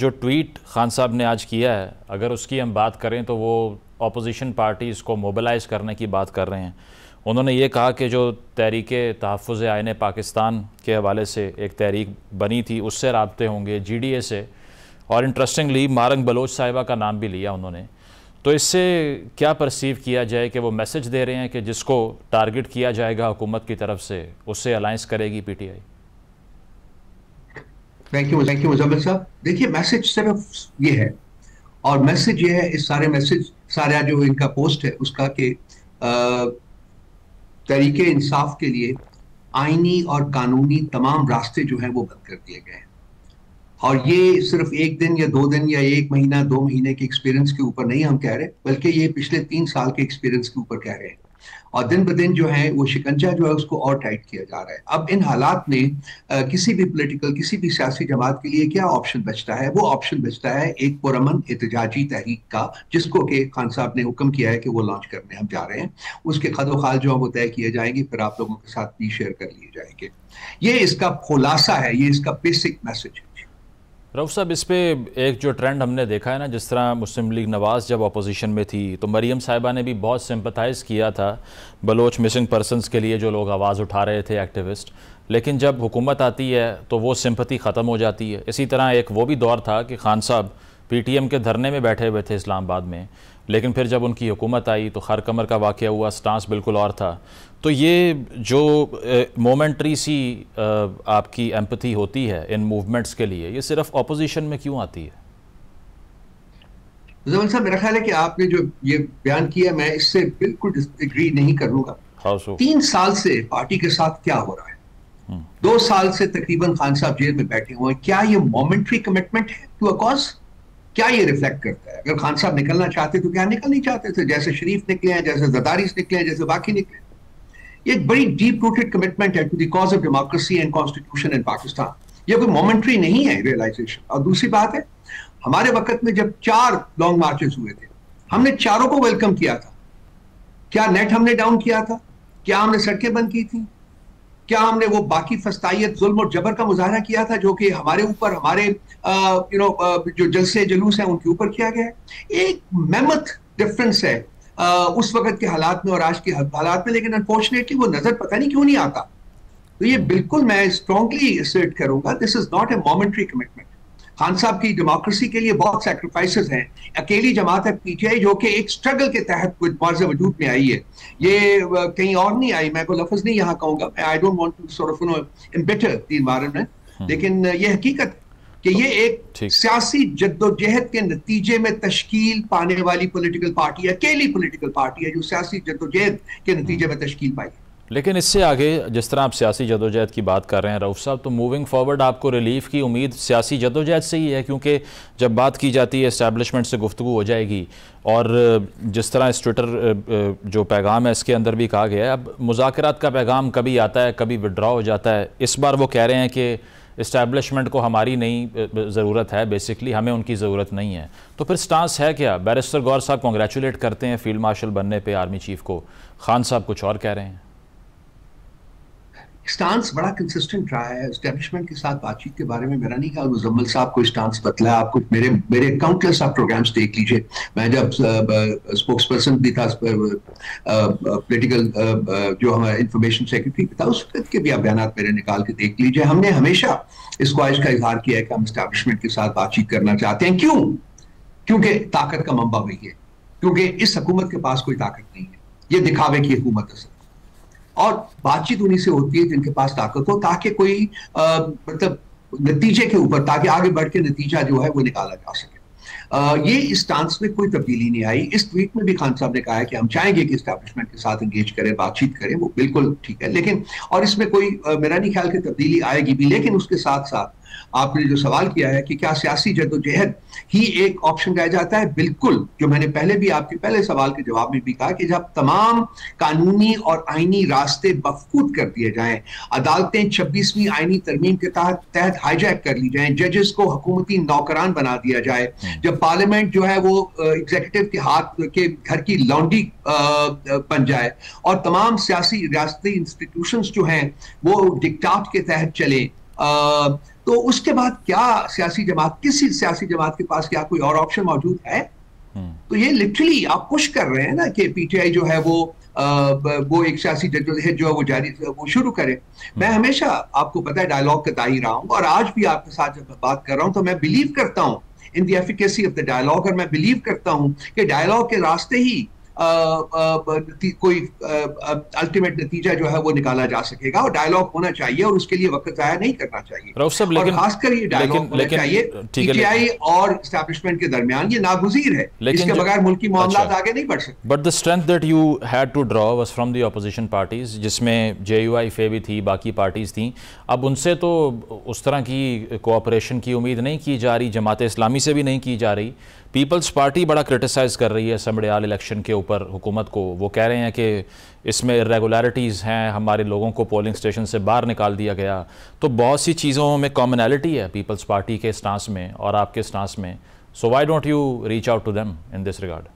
جو ٹویٹ خان صاحب نے آج کیا ہے اگر اس کی ہم بات کریں تو وہ اپوزیشن پارٹیز کو موبلائز کرنے کی بات کر رہے ہیں. انہوں نے یہ کہا کہ جو تحریک تحفظ آئین پاکستان کے حوالے سے ایک تحریک بنی تھی اس سے رابطے ہوں گے, جی ڈی اے سے, اور انٹرسٹنگلی مارنگ بلوچ صاحبہ کا نام بھی لیا انہوں نے. تو اس سے کیا پرسیو کیا جائے کہ وہ میسج دے رہے ہیں کہ جس کو ٹارگٹ کیا جائے گا حکومت کی طرف سے اس سے الائنس کرے گی P T I? Thank you Muzammil صاحب. دیکھیے میسج صرف یہ ہے, اور میسج یہ ہے اس سارے میسج سارا جو ان کا پوسٹ ہے اس کا کہ تحریک انصاف کے لیے آئینی اور قانونی تمام راستے جو ہیں وہ بند کر دیے گئے ہیں. اور یہ صرف ایک دن یا 2 دن یا 1 مہینہ 2 مہینے کے ایکسپیرینس کے اوپر نہیں ہم کہہ رہے, بلکہ یہ پچھلے 3 سال کے ایکسپیرینس کے اوپر کہہ رہے ہیں. اور دن بدن جو ہے وہ شکنجہ جو ہے اس کو اور ٹائٹ کیا جا رہا ہے. اب ان حالات میں کسی بھی پولیٹیکل کسی بھی سیاسی جماعت کے لیے کیا آپشن بچتا ہے؟ وہ آپشن بچتا ہے ایک پرامن احتجاجی تحریک کا, جس کو کہ خان صاحب نے حکم کیا ہے کہ وہ لانچ کرنے ہم جا رہے ہیں. اس کے خد و خال جو وہ طے کیے جائیں گے, پھر آپ لوگوں کے ساتھ بھی شیئر کر لیے جائیں گے. یہ اس کا خلاصہ ہے, یہ اس کا بیسک میسج ہے. رؤف صاحب, اس پہ ایک جو ٹرینڈ ہم نے دیکھا ہے نا, جس طرح مسلم لیگ نواز جب اپوزیشن میں تھی تو مریم صاحبہ نے بھی بہت سمپتھائز کیا تھا بلوچ مسنگ پرسنز کے لیے جو لوگ آواز اٹھا رہے تھے ایکٹیوسٹ, لیکن جب حکومت آتی ہے تو وہ سمپتھی ختم ہو جاتی ہے. اسی طرح ایک وہ بھی دور تھا کہ خان صاحب پی ٹی ایم کے دھرنے میں بیٹھے ہوئے تھے اسلام آباد میں, لیکن پھر جب ان کی حکومت آئی تو خر کمر کا واقعہ ہوا, سٹانس بالکل اور تھا. تو یہ جو مومنٹری سی آپ کی ایمپتھی ہوتی ہے ان موومنٹس کے لیے, یہ صرف اپوزیشن میں کیوں آتی ہے؟ زمان صاحب, میرا خیال ہے کہ آپ نے جو یہ بیان کیا میں اس سے بالکل اگری نہیں کروں گا. 3 سال سے پارٹی کے ساتھ کیا ہو رہا ہے؟ 2 سال سے تقریباً خان صاحب جیل میں بیٹھے ہوئے ہیں. کیا یہ مومنٹری کمٹمنٹ ہے ٹو اے کاز؟ کیا یہ ریفلیکٹ کرتا ہے؟ اگر خان صاحب نکلنا چاہتے تو کیا نکل نہیں چاہتے تھے؟ جیسے شریف نکلے ہیں, جیسے زرداریز نکلے ہیں, جیسے باقی نکلے. یہ ایک بڑی ڈیپ روٹڈ کمٹمنٹ ہے to the cause of democracy and constitution in Pakistan. یہ کوئی مومنٹری نہیں ہے ریئلائزیشن. اور دوسری بات ہے, ہمارے وقت میں جب 4 لانگ مارچز ہوئے تھے, ہم نے چاروں کو ویلکم کیا تھا. کیا نیٹ ہم نے ڈاؤن کیا تھا؟ کیا ہم نے سڑکیں بند کی تھیں؟ کیا ہم نے وہ باقی فسطائیت, ظلم اور جبر کا مظاہرہ کیا تھا جو کہ ہمارے اوپر, ہمارے جو جلسے جلوس ہیں ان کے اوپر کیا گیا ہے؟ ایک میمتھ ڈفرنس ہے اس وقت کے حالات میں اور آج کے حالات میں, لیکن انفارچونیٹلی وہ نظر پتہ نہیں کیوں نہیں آتا. تو یہ بالکل میں اسٹرانگلی اسرٹ کروں گا, this is not a momentary commitment. Khan صاحب کی ڈیموکریسی کے لیے بہت سیکریفائسز ہیں. اکیلی جماعت ہے پی ٹی آئی جو کہ ایک سٹرگل کے تحت معرض وجود میں آئی ہے, یہ کہیں اور نہیں آئی. میں کوئی لفظ نہیں یہاں کہوں گا, I don't want to sort of embitter the environment, لیکن یہ حقیقت کہ یہ ایک سیاسی جدوجہد کے نتیجے میں تشکیل پانے والی پولیٹیکل پارٹی ہے, اکیلی پولیٹیکل پارٹی ہے جو سیاسی جدوجہد کے نتیجے میں تشکیل پائی. لیکن اس سے آگے جس طرح آپ سیاسی جدوجہد کی بات کر رہے ہیں رؤف صاحب, تو موونگ فارورڈ آپ کو ریلیف کی امید سیاسی جدوجہد سے ہی ہے, کیونکہ جب بات کی جاتی ہے اسٹیبلشمنٹ سے گفتگو ہو جائے گی, اور جس طرح اس ٹویٹر جو پیغام ہے اس کے اندر بھی کہا گیا ہے, اب مذاکرات کا پیغام کبھی آتا ہے کبھی وڈرا ہو جاتا ہے. اس بار وہ کہہ رہے ہیں کہ اسٹیبلشمنٹ کو ہماری نہیں ضرورت ہے, بیسکلی ہمیں ان کی ضرورت نہیں ہے. تو پھر سٹانس ہے کیا؟ بیرسٹر گور صاحب کانگریچولیٹ کرتے ہیں فیلڈ مارشل بننے پہ آرمی چیف کو, خان صاحب کچھ اور کہہ رہے ہیں. اسٹانس بڑا کنسسٹنٹ رہا ہے. اسٹیبلشمنٹ کے ساتھ بات چیت کے بارے میں میرا نہیں خیال مزمل صاحب کو اسٹانس بتلا. آپ کچھ میرے کاؤنٹلیس آپ پروگرامز دیکھ لیجئے. میں جب اسپوکس پرسن بھی تھا پولیٹیکل جو ہمارا انفارمیشن سیکرٹری تھا, اس وقت کے بھی آپ بیانات میرے نکال کے دیکھ لیجئے. ہم نے ہمیشہ اس خواہش کا اظہار کیا ہے کہ ہم اسٹیبلشمنٹ کے ساتھ بات چیت کرنا چاہتے ہیں. کیوں؟ کیونکہ طاقت کا منبع وہی ہے, کیونکہ اس حکومت کے پاس کوئی طاقت نہیں ہے. یہ دکھاوے کی حکومت ہے, اور بات چیت انہی سے ہوتی ہے جن کے پاس طاقت ہو, تاکہ کوئی مطلب نتیجے کے اوپر, تاکہ آگے بڑھ کے نتیجہ جو ہے وہ نکالا جا سکے. یہ اس ٹانس میں کوئی تبدیلی نہیں آئی. اس ٹویٹ میں بھی خان صاحب نے کہا ہے کہ ہم چاہیں گے کہ اسٹیبلشمنٹ کے ساتھ انگیج کریں, بات چیت کریں, وہ بالکل ٹھیک ہے. لیکن اور اس میں کوئی میرا نہیں خیال کہ تبدیلی آئے گی بھی. لیکن اس کے ساتھ ساتھ آپ نے جو سوال کیا ہے کہ کیا سیاسی جدوجہد ہی ایک آپشن رہ جاتا ہے, بالکل. جو میں نے پہلے بھی آپ کے پہلے سوال کے جواب میں بھی کہا کہ جب تمام قانونی اور آئینی راستے مفقود کر دیے جائیں, عدالتیں 26ویں آئینی ترمیم کے تحت ہائی جیک کر لی جائیں, ججز کو حکومتی نوکران بنا دیا جائے, جب پارلیمنٹ جو ہے وہ ایگزیکٹو کے ہاتھ کے گھر کی لانڈری بن جائے, اور تمام سیاسی ریاستی انسٹیٹیوشنز جو ہیں وہ ڈکٹاٹ کے تحت چلیں, تو اس کے بعد کیا سیاسی جماعت, کسی سیاسی جماعت کے پاس کیا کوئی اور آپشن موجود ہے؟ تو یہ لٹرلی آپ پش کر رہے ہیں نا کہ پی ٹی آئی جو ہے وہ ایک سیاسی جدوجہد جو ہے وہ جاری وہ شروع کرے. میں ہمیشہ آپ کو پتا ہے ڈائیلاگ کا دائی رہا ہوں, اور آج بھی آپ کے ساتھ جب میں بات کر رہا ہوں تو میں بلیو کرتا ہوں in the efficacy of the dialogue, اور میں بلیو کرتا ہوں کہ ڈائیلاگ کے راستے ہی کوئی الٹیمیٹ نتیجہ جو ہے وہ نکالا جا سکے گا, اور ڈائیلاگ ہونا چاہیے اور اس کے لیے وقت ضائع نہیں کرنا چاہیے, اور خاص کر یہ ڈائیلاگ ہونا چاہیے پی ٹی آئی اور اسٹیبلشمنٹ کے درمیان. یہ ناگزیر ہے, اس کے بغیر ملکی معاملات آگے نہیں بڑھ سکتے. But the strength that you had to draw was from the opposition parties, جس میں JUIF بھی تھی, باقی پارٹیز تھیں. اب ان سے تو اس طرح کی کوآپریشن کی امید نہیں کی جا رہی, جماعت اسلامی سے بھی نہیں کی جا رہی. پیپلز پارٹی بڑا کرٹیسائز کر رہی ہے سمڑیال الیکشن کے اوپر حکومت کو. وہ کہہ رہے ہیں کہ اس میں irregularities ہیں, ہمارے لوگوں کو پولنگ سٹیشن سے باہر نکال دیا گیا. تو بہت سی چیزوں میں کامنالٹی ہے پیپلز پارٹی کے سٹانس میں اور آپ کے سٹانس میں. So why don't you reach out to them in this regard?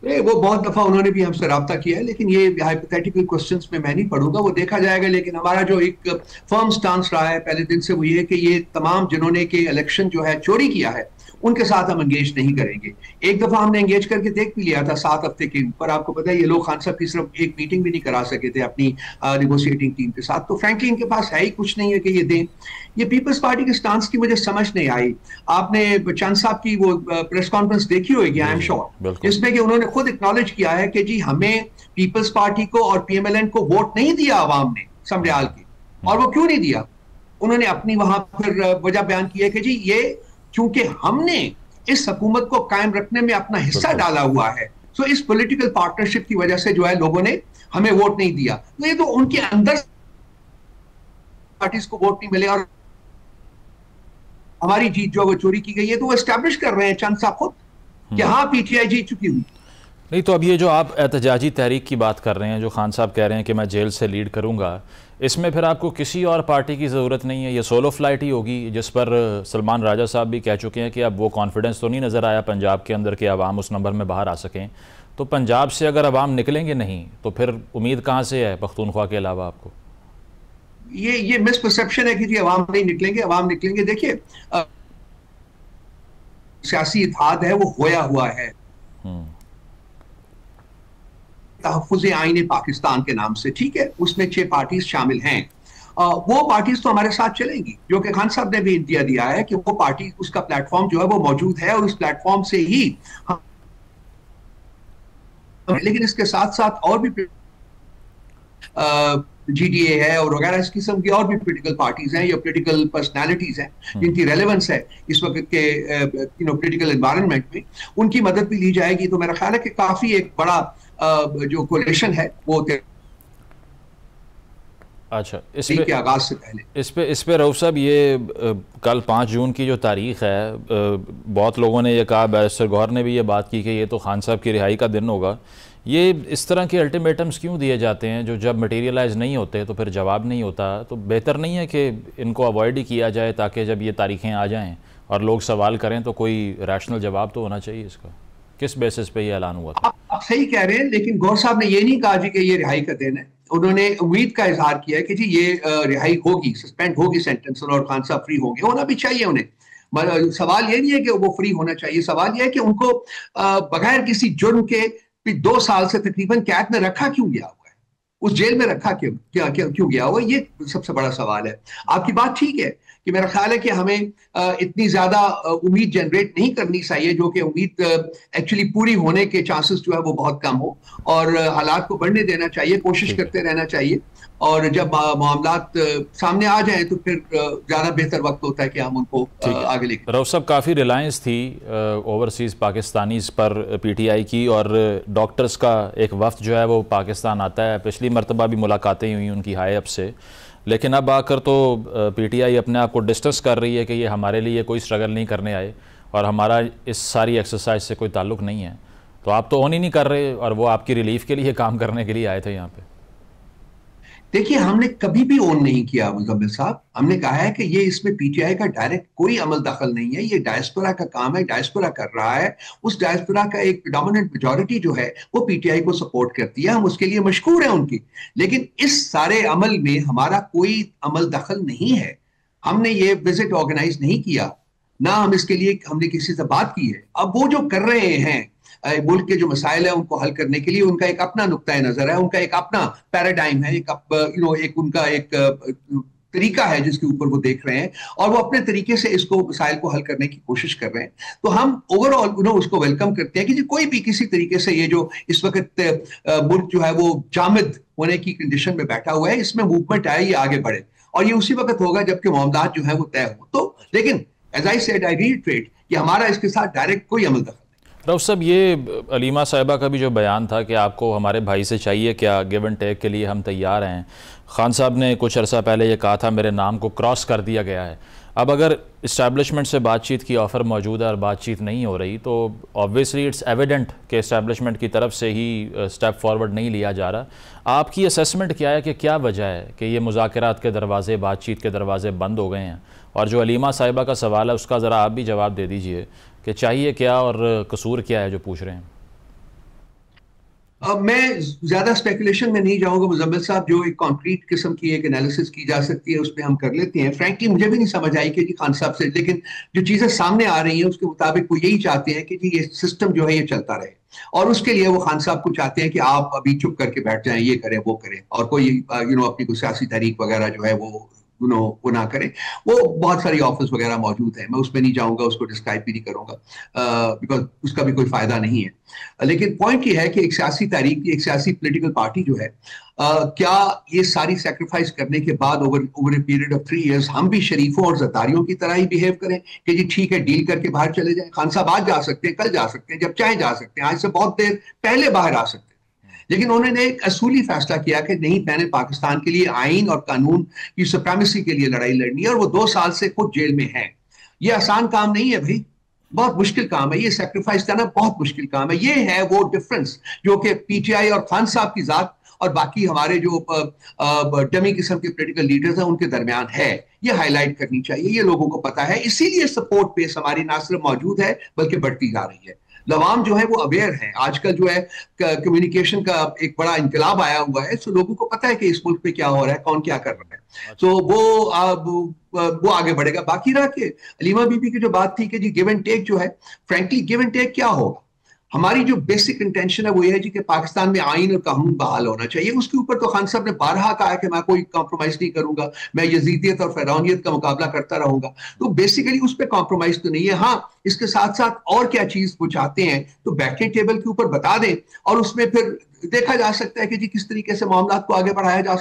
وہ بہت دفعہ انہوں نے بھی ہم سے رابطہ کیا ہے, لیکن یہ ہائپوتھیٹیکل کوسچنز میں نہیں پڑھوں گا, وہ دیکھا جائے گا. لیکن ہمارا جو ایک فرم سٹانس رہا ہے پہلے دن سے وہ یہ ہے کہ یہ تمام جنہوں نے کہ الیکشن جو ہے چوری کیا ہے ان کے ساتھ ہم انگیج نہیں کریں گے. ایک دفعہ ہم نے انگیج کر کے دیکھ بھی لیا تھا 7 ہفتے کے اوپر. آپ کو پتا ہے یہ لوگ خان صاحب کی صرف ایک میٹنگ بھی نہیں کرا سکے تھے اپنی نیگوشیٹنگ ٹیم کے ساتھ. تو فرینکلی ان کے پاس ہے ہی کچھ نہیں ہے کہ یہ دیں. یہ پیپلز پارٹی کے سٹانس کی مجھے سمجھ نہیں آئی. آپ نے چند صاحب کی وہ پریس کانفرنس دیکھی ہوگی آئی ایم شور, جس میں کہ انہوں نے خود اکنالج کیا ہے کہ جی ہمیں پیپلز پارٹی کو اور پی ایم ایل این کو ووٹ نہیں دیا عوام نے سمڑیال کی. اور وہ کیوں نہیں دیا؟ انہوں نے اپنی وہاں پھر وجہ بیان کی ہے کہ جی یہ کیونکہ ہم نے اس حکومت کو قائم رکھنے میں اپنا حصہ ڈالا ہوا ہے, سو اس پولیٹیکل پارٹنرشپ کی وجہ سے جو ہے لوگوں نے ہمیں ووٹ نہیں دیا. تو یہ تو ان کے اندر پارٹیز کو ووٹ نہیں ملے اور ہماری جیت جو وہ چوری کی گئی ہے, تو وہ اسٹیبلش کر رہے ہیں چند صاحب خود کہ ہاں پی ٹی آئی جیت چکی ہوئی. نہیں تو اب یہ جو آپ احتجاجی تحریک کی بات کر رہے ہیں, جو خان صاحب کہہ رہے ہیں کہ میں جیل سے لیڈ کروں گا, اس میں پھر آپ کو کسی اور پارٹی کی ضرورت نہیں ہے, یہ سولو فلائٹ ہی ہوگی, جس پر سلمان راجہ صاحب بھی کہہ چکے ہیں کہ اب وہ کانفیڈنس تو نہیں نظر آیا پنجاب کے اندر کہ عوام اس نمبر میں باہر آ سکیں. تو پنجاب سے اگر عوام نکلیں گے نہیں تو پھر امید کہاں سے ہے پختونخوا کے علاوہ آپ کو؟ یہ مس پرسیپشن ہے کہ جی عوام نہیں نکلیں گے, عوام نکلیں گے. دیکھیے سیاسی اتحاد ہے وہ ہویا ہوا ہے تحفظ آئین پاکستان کے نام سے, ٹھیک ہے, اس میں 6 پارٹیز شامل ہیں. وہ پارٹیز تو ہمارے ساتھ چلیں گی, جو کہ خان صاحب نے بھی انتیا دیا ہے کہ وہ پارٹی اس کا پلیٹ فارم جو ہے وہ موجود ہے اور اس پلیٹ فارم سے ہی. لیکن اس کے ساتھ ساتھ اور بھی جی ڈی اے ہے اور وغیرہ اس قسم کی اور بھی پولیٹیکل پارٹیز ہیں یا پولیٹیکل پرسنالٹیز ہیں جن کی ریلیونس ہے اس وقت کے پولیٹیکل انوائرمنٹ میں, ان کی مدد بھی لی جائے گی. تو میرا خیال ہے کہ کافی ایک بڑا جو کولیشن ہے وہ اچھا کے آغاز سے پہلے اس پہ رؤف صاحب, یہ کل 5 جون کی جو تاریخ ہے, بہت لوگوں نے یہ کہا, بیرسٹر گوہر نے بھی یہ بات کی کہ یہ تو خان صاحب کی رہائی کا دن ہوگا. یہ اس طرح کے الٹیمیٹمز کیوں دیے جاتے ہیں جو جب مٹیریلائز نہیں ہوتے تو پھر جواب نہیں ہوتا؟ تو بہتر نہیں ہے کہ ان کو اوائڈ ہی کیا جائے تاکہ جب یہ تاریخیں آ جائیں اور لوگ سوال کریں تو کوئی ریشنل جواب تو ہونا چاہیے اس کا. کس بیسس پہ یہ اعلان ہوا تھا؟ آپ صحیح کہہ رہے ہیں, لیکن گور صاحب نے یہ نہیں کہا جی کہ یہ رہائی کا دن ہے. انہوں نے امید کا اظہار کیا ہے کہ جی یہ رہائی ہوگی, سسپینڈ ہوگی سینٹنس, اور خان صاحب فری ہوں گے. ہونا بھی چاہیے انہیں. سوال یہ نہیں ہے کہ وہ فری ہونا چاہیے, سوال یہ ہے کہ ان کو بغیر کسی جرم کے 2 سال سے تقریباً قید میں رکھا کیوں گیا ہوا ہے, اس جیل میں رکھا کیوں گیا ہوا, یہ سب سے بڑا سوال ہے. آپ کی بات ٹھیک ہے کہ میرا خیال ہے کہ ہمیں اتنی زیادہ امید جنریٹ نہیں کرنی چاہیے, جو کہ امید ایکچولی پوری ہونے کے چانسز جو ہے وہ بہت کم ہو, اور حالات کو بڑھنے دینا چاہیے, کوشش کرتے رہنا چاہیے, اور جب معاملات سامنے آ جائیں تو پھر زیادہ بہتر وقت ہوتا ہے کہ ہم ان کو آگے لے کے. رؤف صاحب, کافی ریلائنس تھی overseas Pakistanis per P T I کی, اور ڈاکٹرز کا ایک وفد جو ہے وہ پاکستان آتا ہے. پچھلی مرتبہ بھی ملاقاتیں ہوئی ان کی ہائی اپ سے, لیکن اب آ کر تو پی ٹی آئی اپنے آپ کو ڈسٹنس کر رہی ہے کہ یہ ہمارے لیے کوئی اسٹرگل نہیں کرنے آئے اور ہمارا اس ساری ایکسرسائز سے کوئی تعلق نہیں ہے. تو آپ تو اون ہی نہیں کر رہے, اور وہ آپ کی ریلیف کے لیے کام کرنے کے لیے آئے تھے یہاں پہ. دیکھیے ہم نے کبھی بھی اون نہیں کیا مزمل صاحب. ہم نے کہا ہے کہ یہ اس میں پی ٹی آئی کا ڈائریکٹ کوئی عمل دخل نہیں ہے, یہ ڈائسپورا کا کام ہے, ڈائسپورا کر رہا ہے. اس ڈائسپورا کا ایک ڈومیننٹ میجورٹی جو ہے وہ پی ٹی آئی کو سپورٹ کرتی ہے, ہم اس کے لیے مشکور ہیں ان کی. لیکن اس سارے عمل میں ہمارا کوئی عمل دخل نہیں ہے. ہم نے یہ وزٹ آرگنائز نہیں کیا، نہ ہم اس کے لیے ہم نے کسی سے بات کی ہے. اب وہ جو کر رہے ہیں ملک کے جو مسائل ہیں ان کو حل کرنے کے لیے، ان کا ایک اپنا نقطۂ نظر ہے، ان کا ایک اپنا پیراڈائم ہے، ایک ان کا ایک طریقہ ہے جس کے اوپر وہ دیکھ رہے ہیں، اور وہ اپنے طریقے سے اس کو مسائل کو حل کرنے کی کوشش کر رہے ہیں. تو ہم اوور آل اس کو ویلکم کرتے ہیں کہ جی کوئی بھی کسی طریقے سے یہ جو اس وقت ملک جو ہے وہ جامد ہونے کی کنڈیشن میں بیٹھا ہوا ہے، اس میں موومنٹ آئے، یہ آگے بڑھے، اور یہ اسی وقت ہوگا جبکہ معاملات جو ہیں وہ طے ہوں. تو لیکن as I said I reiterate کہ ہمارا اس کے ساتھ ڈائریکٹ کوئی عمل دخل. رؤف صاحب، یہ علیمہ صاحبہ کا بھی جو بیان تھا کہ آپ کو ہمارے بھائی سے چاہیے کیا، گیو اینڈ ٹیک کے لیے ہم تیار ہیں. خان صاحب نے کچھ عرصہ پہلے یہ کہا تھا میرے نام کو کراس کر دیا گیا ہے. اب اگر اسٹیبلشمنٹ سے بات چیت کی آفر موجود ہے اور بات چیت نہیں ہو رہی تو آبویسلی اٹس ایویڈنٹ کہ اسٹیبلشمنٹ کی طرف سے ہی اسٹیپ فارورڈ نہیں لیا جا رہا. آپ کی اسیسمنٹ کیا ہے کہ کیا وجہ ہے کہ یہ مذاکرات کے دروازے، بات چیت کے دروازے بند ہو گئے ہیں؟ اور جو علیمہ صاحبہ کا سوال ہے اس کا ذرا آپ بھی جواب دے دیجئے کہ چاہیے کیا اور قصور کیا ہے جو پوچھ رہے ہیں. میں زیادہ اسپیکولیشن میں نہیں جاؤں گا مزمل صاحب. جو ایک کانکریٹ قسم کی ایک انالیسس کی جا سکتی ہے اس پہ ہم کر لیتے ہیں. فرینکلی مجھے بھی نہیں سمجھ آئی کہ جی خان صاحب سے، لیکن جو چیزیں سامنے آ رہی ہیں اس کے مطابق وہ یہی چاہتے ہیں کہ جی یہ سسٹم جو ہے یہ چلتا رہے، اور اس کے لیے وہ خان صاحب کو چاہتے ہیں کہ آپ ابھی چپ کر کے بیٹھ جائیں، یہ کریں وہ کریں، اور کوئی اپنی کوئی سیاسی تحریک وغیرہ جو ہے وہ نہ کریں. وہ بہت ساری آفرز وغیرہ موجود ہیں، میں اس میں نہیں جاؤں گا، اس کو ڈسکرائب بھی نہیں کروں گا بیکاز اس کا بھی کوئی فائدہ نہیں ہے. لیکن پوائنٹ یہ ہے کہ ایک سیاسی تحریک، ایک سیاسی پولیٹیکل پارٹی جو ہے، کیا یہ ساری سیکریفائس کرنے کے بعد over a period of 3 years ہم بھی شریفوں اور زرداریوں کی طرح ہی بیہیو کریں کہ جی ٹھیک ہے ڈیل کر کے باہر چلے جائیں؟ خان صاحب آج جا سکتے ہیں، کل جا سکتے ہیں، جب چاہیں جا سکتے ہیں، آج سے بہت دیر پہلے باہر آ سکتے ہیں. لیکن انہوں نے ایک اصولی فیصلہ کیا کہ نہیں، میں نے پاکستان کے لیے آئین اور قانون کی سپریمیسی کے لیے لڑائی لڑنی ہے، اور وہ 2 سال سے خود جیل میں ہیں. یہ آسان کام نہیں ہے بھائی، بہت مشکل کام ہے. یہ سیکریفائس کرنا بہت مشکل کام ہے. یہ ہے وہ ڈفرنس جو کہ پی ٹی آئی اور خان صاحب کی ذات اور باقی ہمارے جو ڈمی قسم کے پولیٹیکل لیڈرز ہیں ان کے درمیان ہے. یہ ہائی لائٹ کرنی چاہیے، یہ لوگوں کو پتا ہے. اسی لیے سپورٹ بیس ہماری نہ صرف موجود ہے بلکہ بڑھتی جا رہی ہے. عوام جو ہے وہ اویئر ہے. آج کل جو ہے کمیونیکیشن کا ایک بڑا انقلاب آیا ہوا ہے، سو لوگوں کو پتا ہے کہ اس ملک پہ کیا ہو رہا ہے، کون کیا کر رہا ہے. تو وہ آگے بڑھے گا. باقی رہا کہ علیمہ بی بی کی جو بات تھی کہ جی گیو اینڈ ٹیک جو ہے، فرینکلی گیو اینڈ ٹیک کیا ہوگا؟ ہماری جو بیسک انٹینشن ہے وہ یہ ہے جی کہ پاکستان میں آئین اور قانون بحال ہونا چاہیے. اس کے اوپر تو خان صاحب نے بارہا کہا کہ میں کوئی کمپرومائز نہیں کروں گا، میں یزیدیت اور فرعونیت کا مقابلہ کرتا رہوں گا. تو بیسیکلی اس پہ کمپرومائز تو نہیں ہے. ہاں، اس کے ساتھ ساتھ اور کیا چیز وہ چاہتے ہیں تو بیٹھیں ٹیبل کے اوپر بتا دیں، اور اس میں پھر دیکھا جا سکتا ہے کہ جی کس طریقے سے معاملات کو آگے بڑھایا جا سکتا ہے.